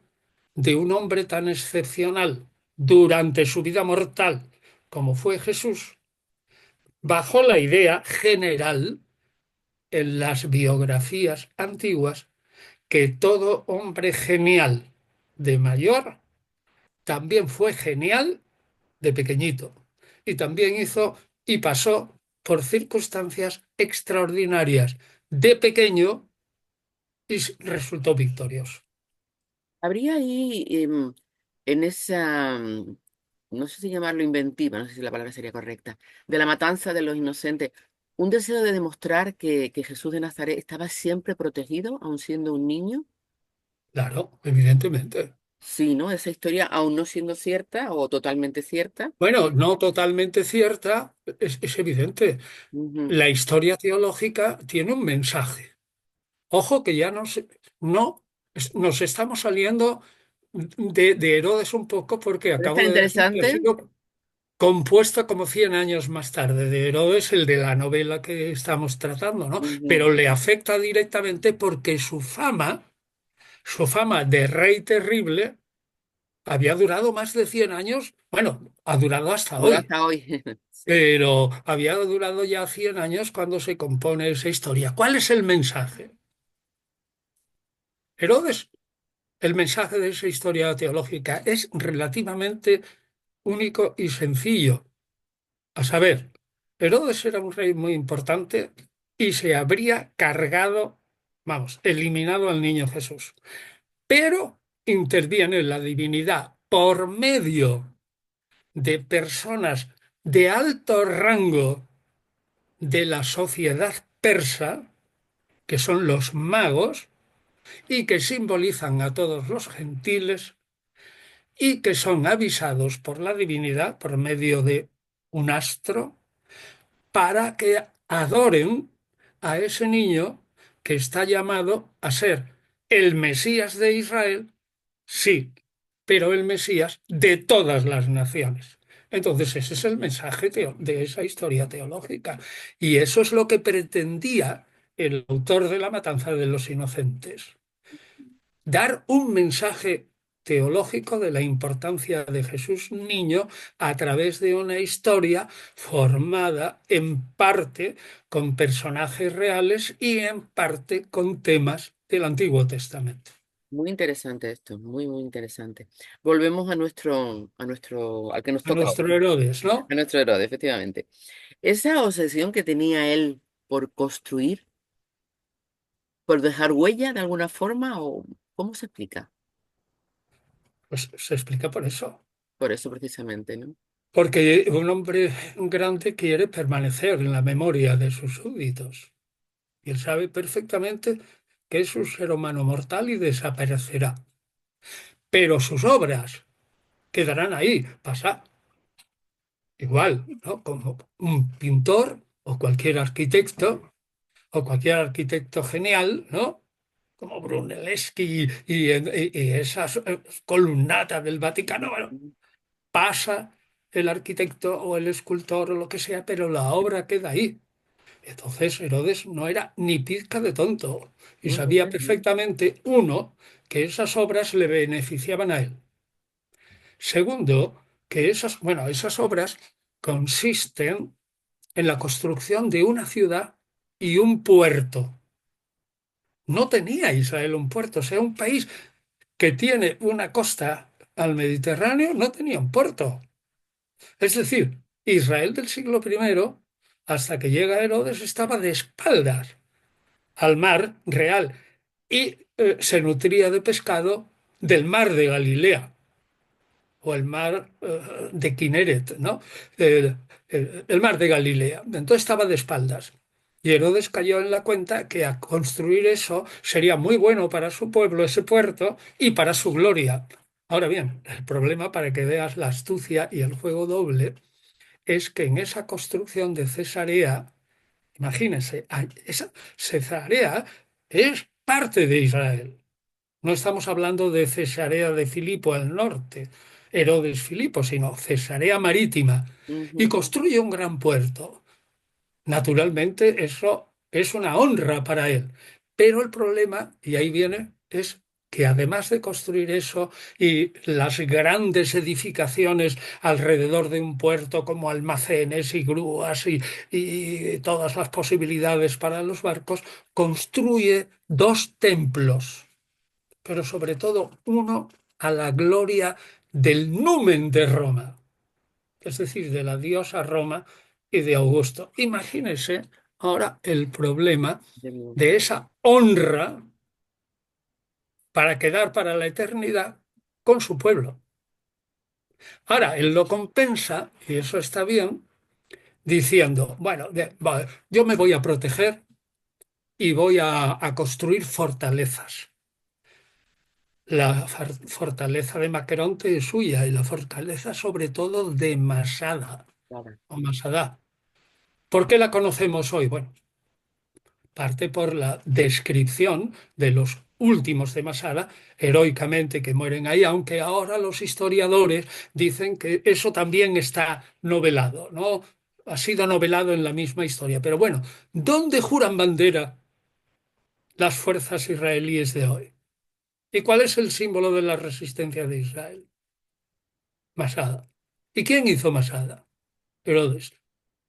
de un hombre tan excepcional durante su vida mortal como fue Jesús, bajo la idea general en las biografías antiguas que todo hombre genial de mayor también fue genial de pequeñito y también hizo y pasó por circunstancias extraordinarias de pequeño y resultó victorioso. Habría ahí en esa, no sé si llamarlo inventiva, no sé si la palabra sería correcta, de la matanza de los inocentes, un deseo de demostrar que Jesús de Nazaret estaba siempre protegido, aun siendo un niño. Claro, evidentemente. Sí, ¿no? Esa historia, aún no siendo cierta o totalmente cierta. Bueno, no totalmente cierta, es evidente. Ujú. La historia teológica tiene un mensaje. Ojo que ya nos estamos saliendo de Herodes un poco porque Pero es acabo tan de decir que ha interesante. sido compuesta como 100 años más tarde de Herodes, el de la novela que estamos tratando, ¿no? Ujú. Pero le afecta directamente porque su fama de rey terrible, había durado más de 100 años, bueno, ha durado hasta Dura hoy, hasta hoy. Sí. pero había durado ya 100 años cuando se compone esa historia. ¿Cuál es el mensaje? Herodes, el mensaje de esa historia teológica es relativamente único y sencillo. A saber, Herodes era un rey muy importante y se habría cargado, vamos, eliminado al niño Jesús. Pero interviene la divinidad por medio de personas de alto rango de la sociedad persa, que son los magos, y que simbolizan a todos los gentiles, y que son avisados por la divinidad por medio de un astro para que adoren a ese niño que está llamado a ser el Mesías de Israel, sí, pero el Mesías de todas las naciones. Entonces, ese es el mensaje de esa historia teológica. Y eso es lo que pretendía el autor de La Matanza de los Inocentes, dar un mensaje teológico de la importancia de Jesús niño a través de una historia formada en parte con personajes reales y en parte con temas del Antiguo Testamento. Muy interesante esto, muy, muy interesante. Volvemos al que nos A toca nuestro hoy, Herodes, ¿no? a nuestro héroe, efectivamente. Esa obsesión que tenía él por construir, por dejar huella de alguna forma, o ¿cómo se explica? Pues se explica por eso. Por eso precisamente, ¿no? Porque un hombre grande quiere permanecer en la memoria de sus súbditos. Y él sabe perfectamente que es un ser humano mortal y desaparecerá. Pero sus obras quedarán ahí. Pasa igual, ¿no? Como un pintor o cualquier arquitecto genial, ¿no? Como Brunelleschi y esas columnatas del Vaticano. Bueno, Ujú, pasa el arquitecto o el escultor o lo que sea, pero la obra queda ahí. Entonces Herodes no era ni pizca de tonto y sabía ujú, perfectamente, uno, que esas obras le beneficiaban a él. Segundo, que esas obras consisten en la construcción de una ciudad y un puerto. No tenía Israel un puerto, o sea, un país que tiene una costa al Mediterráneo, no tenía un puerto. Es decir, Israel del siglo primero, hasta que llega Herodes, estaba de espaldas al mar real y se nutría de pescado del mar de Galilea o el mar de Kineret, ¿no? El mar de Galilea. Entonces estaba de espaldas. Y Herodes cayó en la cuenta que a construir eso sería muy bueno para su pueblo, ese puerto, y para su gloria. Ahora bien, el problema, para que veas la astucia y el juego doble, es que en esa construcción de Cesarea, imagínense, esa Cesarea es parte de Israel. No estamos hablando de Cesarea de Filipo al norte, Herodes Filipo, sino Cesarea Marítima. Y ujú, construye un gran puerto. Naturalmente, eso es una honra para él. Pero el problema, y ahí viene, es que además de construir eso y las grandes edificaciones alrededor de un puerto como almacenes y grúas y todas las posibilidades para los barcos, construye dos templos, pero sobre todo uno a la gloria del numen de Roma, es decir, de la diosa Roma y de Augusto. Imagínense ahora el problema de mi- de esa honra para quedar para la eternidad con su pueblo. Ahora, él lo compensa, y eso está bien, diciendo, bueno, yo me voy a proteger y voy a construir fortalezas. La fortaleza de Maqueronte es suya y la fortaleza sobre todo de Masada Claro. o Masada. ¿Por qué la conocemos hoy? Bueno, parte por la descripción de los últimos de Masada, heroicamente que mueren ahí, aunque ahora los historiadores dicen que eso también está novelado, ¿no? Ha sido novelado en la misma historia. Pero bueno, ¿dónde juran bandera las fuerzas israelíes de hoy? ¿Y cuál es el símbolo de la resistencia de Israel? Masada. ¿Y quién hizo Masada? Herodes.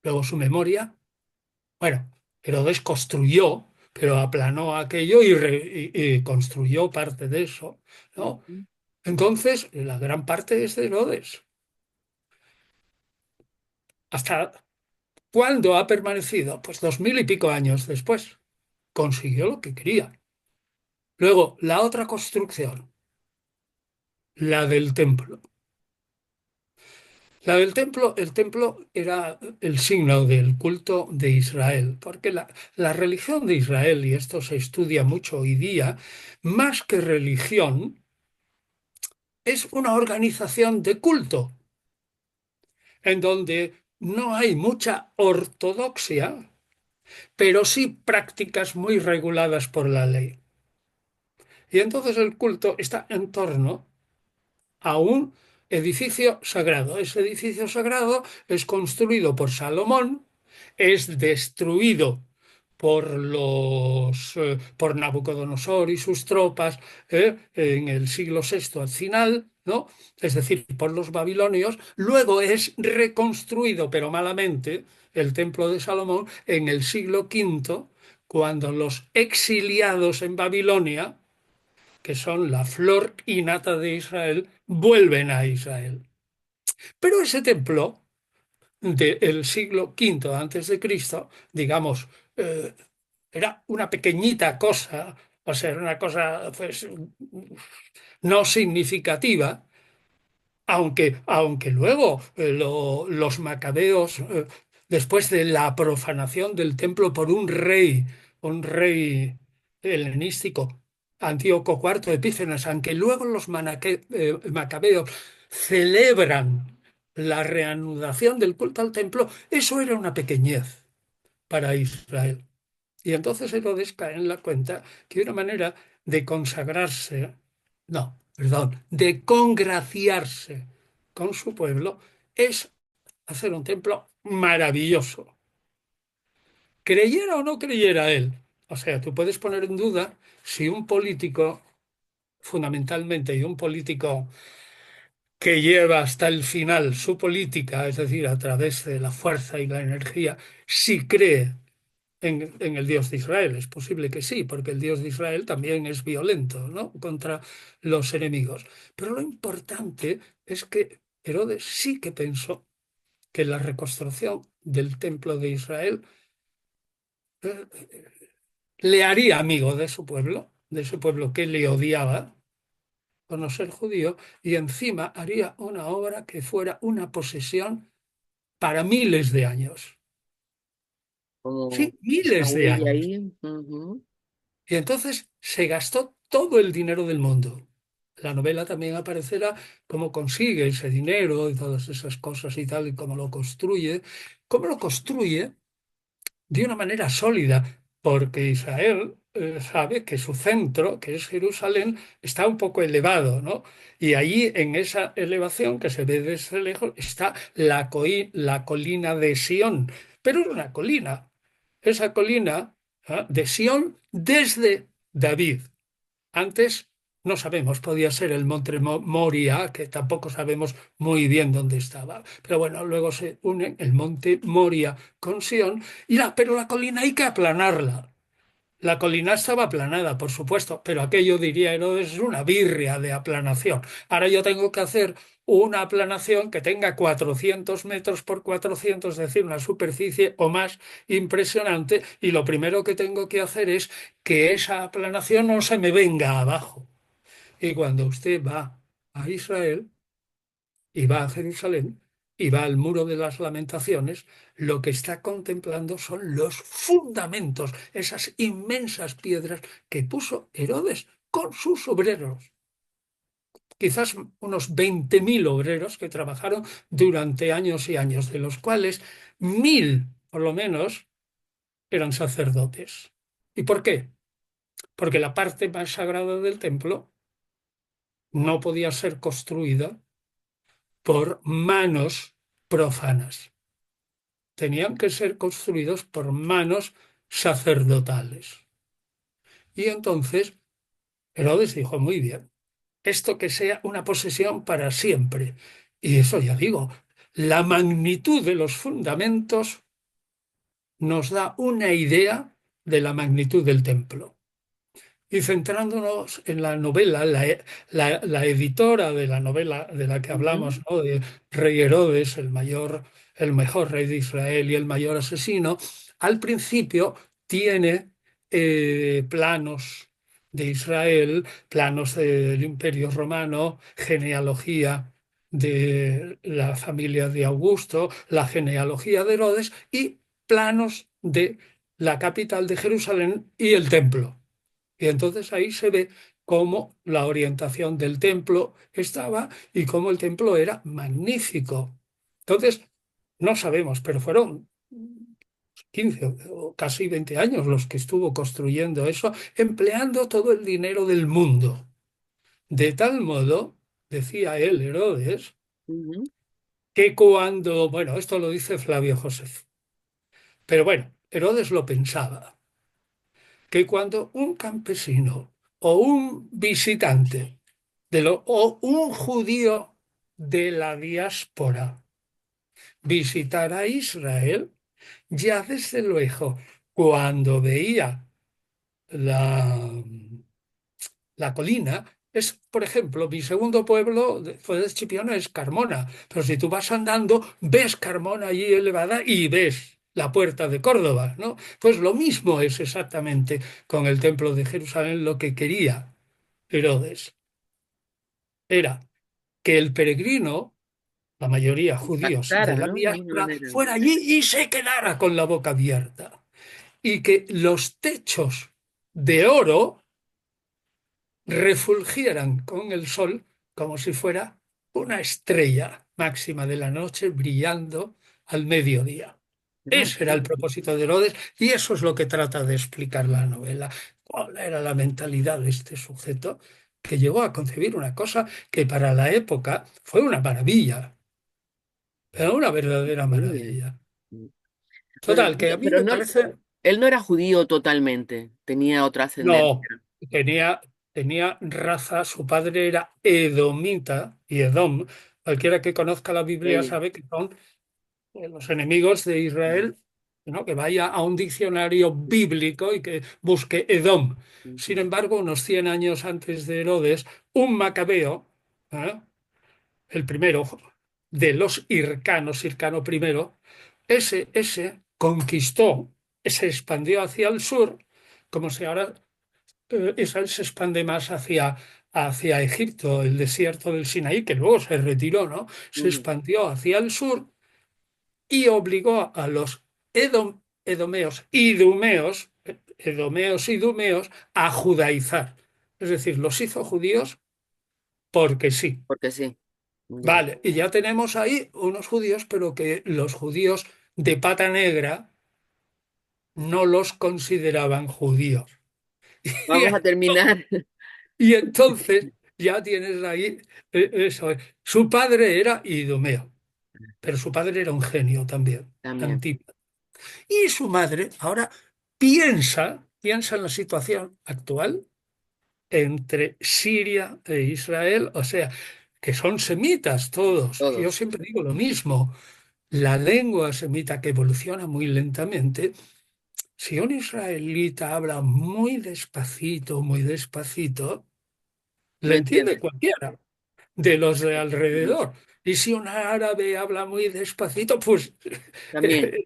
Luego su memoria, bueno, Herodes construyó, pero aplanó aquello y construyó parte de eso, ¿no? Ujú. Entonces, la gran parte es de Herodes. ¿Hasta cuándo ha permanecido? Pues 2000 y pico años después. Consiguió lo que quería. Luego, la otra construcción, la del templo. La del templo, el templo era el signo del culto de Israel, porque la religión de Israel, y esto se estudia mucho hoy día, más que religión, es una organización de culto, en donde no hay mucha ortodoxia, pero sí prácticas muy reguladas por la ley. Y entonces el culto está en torno a un edificio sagrado. Ese edificio sagrado es construido por Salomón, es destruido por Nabucodonosor y sus tropas en el siglo sexto al final, ¿no? Es decir, por los babilonios. Luego es reconstruido, pero malamente, el templo de Salomón en el siglo quinto, cuando los exiliados en Babilonia, que son la flor y nata de Israel, vuelven a Israel. Pero ese templo del siglo quinto antes de Cristo, digamos, eh, era una pequeñita cosa, o sea, era una cosa pues no significativa, aunque luego los macabeos, después de la profanación del templo por un rey helenístico, Antíoco IV Epífanes, aunque luego los macabeos celebran la reanudación del culto al templo, eso era una pequeñez para Israel. Y entonces Herodes cae en la cuenta que una manera de consagrarse, no, perdón, de congraciarse con su pueblo es hacer un templo maravilloso. Creyera o no creyera él. O sea, tú puedes poner en duda si un político, fundamentalmente, y un político que lleva hasta el final su política, es decir, a través de la fuerza y la energía, si cree en el Dios de Israel. Es posible que sí, porque el Dios de Israel también es violento, ¿no? Contra los enemigos. Pero lo importante es que Herodes sí que pensó que la reconstrucción del templo de Israel eh, le haría amigo de ese pueblo que le odiaba por no ser judío, y encima haría una obra que fuera una posesión para miles de años. Como Sí, esa miles de huella años. ahí. Ujú. Y entonces se gastó todo el dinero del mundo. La novela también aparecerá cómo consigue ese dinero y todas esas cosas y tal, y cómo lo construye de una manera sólida, porque Israel sabe que su centro, que es Jerusalén, está un poco elevado, ¿no? Y allí, en esa elevación que se ve desde lejos, está la colina de Sión, pero es una colina. Esa colina, de Sión desde David. Antes no sabemos, podía ser el monte Moria, que tampoco sabemos muy bien dónde estaba. Pero bueno, luego se unen el monte Moria con Sión, pero la colina hay que aplanarla. La colina estaba aplanada, por supuesto, pero aquello, diría Herodes, es una birria de aplanación. Ahora yo tengo que hacer una aplanación que tenga 400 metros por 400, es decir, una superficie o más impresionante, y lo primero que tengo que hacer es que esa aplanación no se me venga abajo. Y cuando usted va a Israel y va a Jerusalén y va al Muro de las Lamentaciones, lo que está contemplando son los fundamentos, esas inmensas piedras que puso Herodes con sus obreros. Quizás unos 20.000 obreros que trabajaron durante años y años, de los cuales 1.000, por lo menos, eran sacerdotes. ¿Y por qué? Porque la parte más sagrada del templo no podía ser construida por manos profanas. Tenían que ser construidos por manos sacerdotales. Y entonces Herodes dijo, muy bien, esto que sea una posesión para siempre. Y eso ya digo, la magnitud de los fundamentos nos da una idea de la magnitud del templo. Y centrándonos en la novela, la editora de la novela de la que Ujú, hablamos, ¿no? De Rey Herodes, el mayor, el mejor rey de Israel y el mayor asesino, al principio tiene planos de Israel, planos del Imperio Romano, genealogía de la familia de Augusto, la genealogía de Herodes y planos de la capital de Jerusalén y el templo. Y entonces ahí se ve cómo la orientación del templo estaba y cómo el templo era magnífico. Entonces, no sabemos, pero fueron 15 o casi 20 años los que estuvo construyendo eso, empleando todo el dinero del mundo. De tal modo, decía él, Herodes, ujú. que cuando, bueno, esto lo dice Flavio Josefo, pero bueno, Herodes lo pensaba que cuando un campesino o un visitante o un judío de la diáspora visitara Israel, ya desde luego, cuando veía la, la colina, es, por ejemplo, mi segundo pueblo después de Chipiona es Carmona, pero si tú vas andando, ves Carmona allí elevada y ves la puerta de Córdoba, ¿no? Pues lo mismo es exactamente con el templo de Jerusalén. Lo que quería Herodes era que el peregrino, la mayoría judíos de Impactara, la ¿no? De alguna diáspora, manera. fuera allí y se quedara con la boca abierta. Y que los techos de oro refulgieran con el sol como si fuera una estrella máxima de la noche brillando al mediodía. Ah, Ese era el propósito de Herodes y eso es lo que trata de explicar la novela. ¿Cuál era la mentalidad de este sujeto que llegó a concebir una cosa que para la época fue una maravilla, era una verdadera increíble. maravilla? Mm. Bueno, Total, que a mí pero me no, parece. él no era judío totalmente, tenía otra No, ascendencia. tenía raza, su padre era edomita y Edom. Cualquiera que conozca la Biblia Ella. sabe que son los enemigos de Israel, ¿no? Que vaya a un diccionario bíblico y que busque Edom. Sin Ujú, embargo, unos 100 años antes de Herodes, un macabeo, ¿eh? El primero de los hircanos, Hircano primero, ese conquistó, se expandió hacia el sur, como si ahora Israel se expande más hacia Egipto, el desierto del Sinaí, que luego se retiró, ¿no? Se ujú. expandió hacia el sur y obligó a los edomeos y dumeos a judaizar. Es decir, los hizo judíos porque sí. Porque sí, ya. Vale, y ya tenemos ahí unos judíos, pero que los judíos de pata negra no los consideraban judíos. Vamos a terminar Y entonces ya tienes ahí eso. Su padre era idumeo, pero su padre era un genio también, también. Antipas. Y su madre ahora piensa en la situación actual entre Siria e Israel, o sea, que son semitas todos. Y yo Todos. siempre digo lo mismo, la lengua semita que evoluciona muy lentamente, si un israelita habla muy despacito, Lo le entiende entiende. cualquiera de los de alrededor. Y si un árabe habla muy despacito, pues También.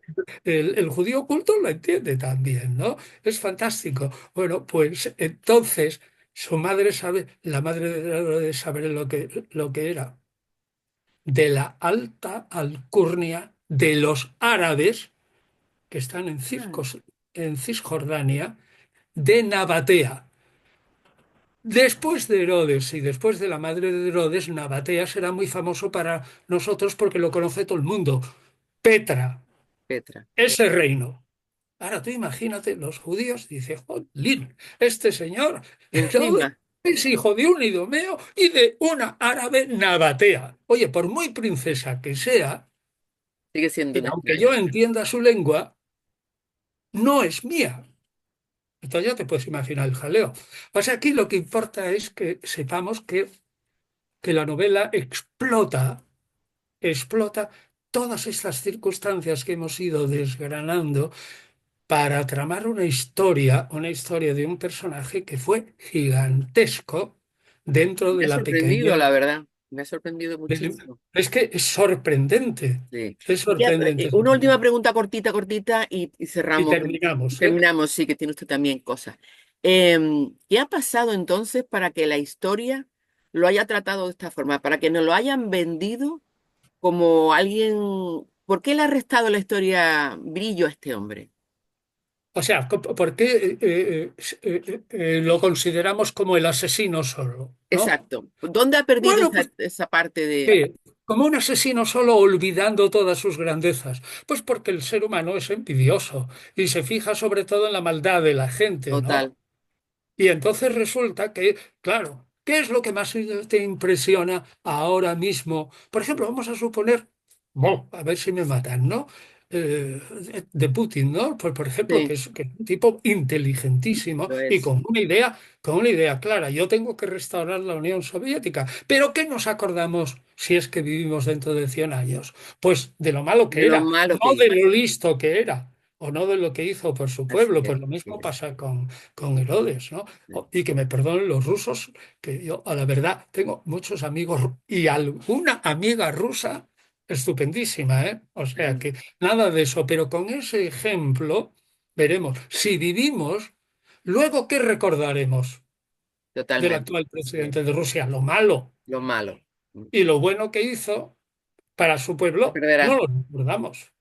el judío culto lo entiende también, ¿no? Es fantástico. Bueno, pues entonces su madre sabe, la madre de saber lo que era de la alta alcurnia de los árabes que están Ah, en Cisjordania, de Nabatea. Después de Herodes y después de la madre de Herodes, Nabatea será muy famoso para nosotros porque lo conoce todo el mundo. Petra, Petra. ese reino. Ahora tú imagínate, los judíos dicen, jolín, este señor Herodes Encima, es hijo de un idumeo y de una árabe nabatea. Oye, por muy princesa que sea, sigue siendo y un aunque extraño. yo entienda su lengua, no es mía. Entonces ya te puedes imaginar el jaleo. O sea, aquí lo que importa es que sepamos que la novela explota explota todas estas circunstancias que hemos ido desgranando para tramar una historia de un personaje que fue gigantesco dentro Me de ha la sorprendido, pequeña. la verdad. Me ha sorprendido muchísimo. Es que es sorprendente, Sí. es sorprendente. Una última pregunta cortita, cortita y Y cerramos. terminamos, ¿eh? Terminamos, sí, que tiene usted también cosas. ¿Qué ha pasado entonces para que la historia lo haya tratado de esta forma? Para que nos lo hayan vendido como alguien. ¿Por qué le ha restado la historia brillo a este hombre? O sea, ¿por qué lo consideramos como el asesino solo, ¿no? Exacto. ¿Dónde ha perdido Bueno, pues esa parte de sí, como un asesino solo olvidando todas sus grandezas. Pues porque el ser humano es envidioso y se fija sobre todo en la maldad de la gente, total? ¿no? Y entonces resulta que, claro, ¿qué es lo que más te impresiona ahora mismo? Por ejemplo, vamos a suponer, a ver si me matan, ¿no? Eh, de Putin, ¿no? Por ejemplo, Sí, que es un tipo inteligentísimo lo y es. con una idea clara. Yo tengo que restaurar la Unión Soviética. ¿Pero qué nos acordamos si es que vivimos dentro de 100 años? Pues de lo malo De que lo era, malo que no de hizo. lo listo que era, o no de lo que hizo por su Así pueblo. es, Pues lo así mismo es. pasa con Herodes, ¿no? Y que me perdonen los rusos, que yo a la verdad tengo muchos amigos y alguna amiga rusa estupendísima, ¿eh? O sea Ujú. que nada de eso, pero con ese ejemplo veremos si vivimos, luego qué recordaremos del Totalmente. actual Así es. presidente de Rusia, lo malo Lo malo. y lo bueno que hizo para su Se pueblo, no perderá. lo recordamos.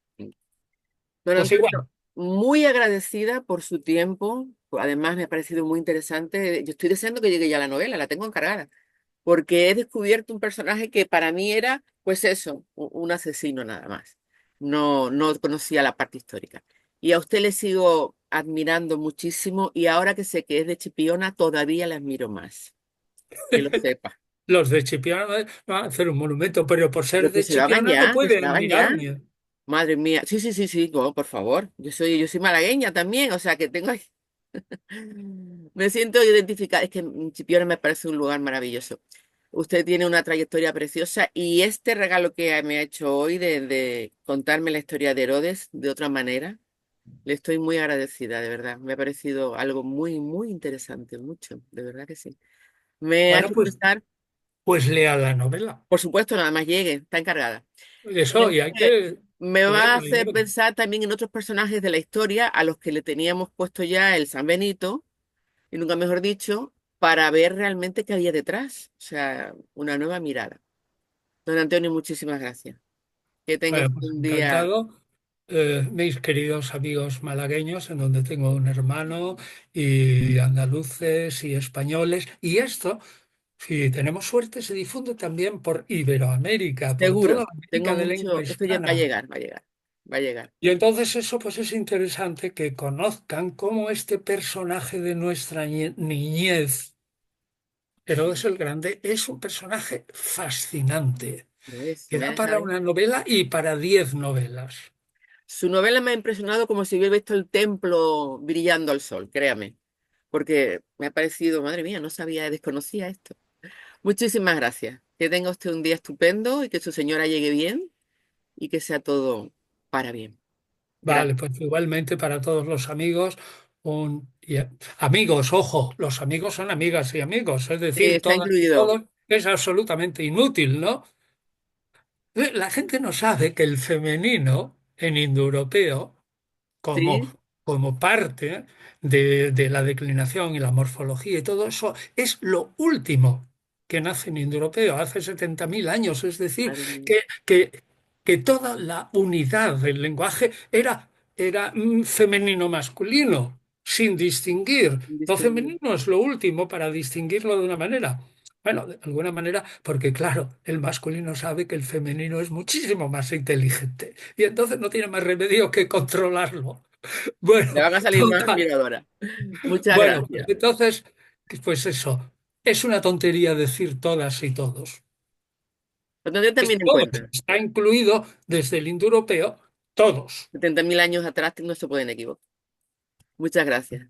Don Pues igual. Antonio, muy agradecida por su tiempo. Además, me ha parecido muy interesante. Yo estoy deseando que llegue ya la novela, la tengo encargada, porque he descubierto un personaje que para mí era, pues eso, un asesino nada más. No, no conocía la parte histórica. Y a usted le sigo admirando muchísimo y ahora que sé que es de Chipiona, todavía la admiro más. Que lo sepa. Los de Chipiona van a hacer un monumento, pero por Pero ser de Chipiona no que se puede lo hagan ya. admirarme. Madre mía. Sí, sí, sí, sí, no, por favor. Yo soy malagueña también, o sea que tengo. Me siento identificada. Es que Chipiona me parece un lugar maravilloso. Usted tiene una trayectoria preciosa y este regalo que me ha hecho hoy de contarme la historia de Herodes de otra manera, le estoy muy agradecida, de verdad. Me ha parecido algo muy, muy interesante, mucho, de verdad que sí. Me ha Bueno, hecho pensar, pues lea la novela. por supuesto, nada más llegue, está encargada. Eso, y hay Eh, que Me va a leerla. hacer pensar también en otros personajes de la historia a los que le teníamos puesto ya el San Benito y nunca mejor dicho, para ver realmente qué había detrás. O sea, una nueva mirada. Don Antonio, muchísimas gracias. Que tenga Bueno, usted pues un día encantado. Mis queridos amigos malagueños, en donde tengo un hermano, y andaluces y españoles. Y esto, si tenemos suerte, se difunde también por Iberoamérica, por toda seguro. la Tengo América de lengua mucho, esto ya va a hispana. llegar, va a llegar, va a llegar. Y entonces eso pues es interesante que conozcan cómo este personaje de nuestra niñez, Herodes el Grande, es un personaje fascinante, Lo es, que me ha da para dejado. una novela y para 10 novelas. Su novela me ha impresionado como si hubiera visto el templo brillando al sol, créame, porque me ha parecido, madre mía, no sabía, desconocía esto. Muchísimas gracias. Que tenga usted un día estupendo y que su señora llegue bien y que sea todo para bien. Vale, Gracias. pues igualmente para todos los amigos, amigos, ojo, los amigos son amigas y amigos, es Sí, decir, está todas y incluido. todos es absolutamente inútil, ¿no? La gente no sabe que el femenino en indoeuropeo como, Sí, como parte de la declinación y la morfología y todo eso, es lo último que nace en indoeuropeo, hace 70.000 años. Es decir, madre mía, que, que, que toda la unidad del lenguaje era femenino-masculino, sin distinguir. Lo indistinguible. femenino es lo último para distinguirlo de una manera. Bueno, de alguna manera, porque claro, el masculino sabe que el femenino es muchísimo más inteligente y entonces no tiene más remedio que controlarlo. Le Bueno, van a salir más total. admiradoras. Muchas Bueno, pues gracias. entonces, pues eso, es una tontería decir todas y todos. Lo tendré Es también en todos, cuenta. está incluido desde el indoeuropeo, todos. 70.000 años atrás no se pueden equivocar. Muchas gracias.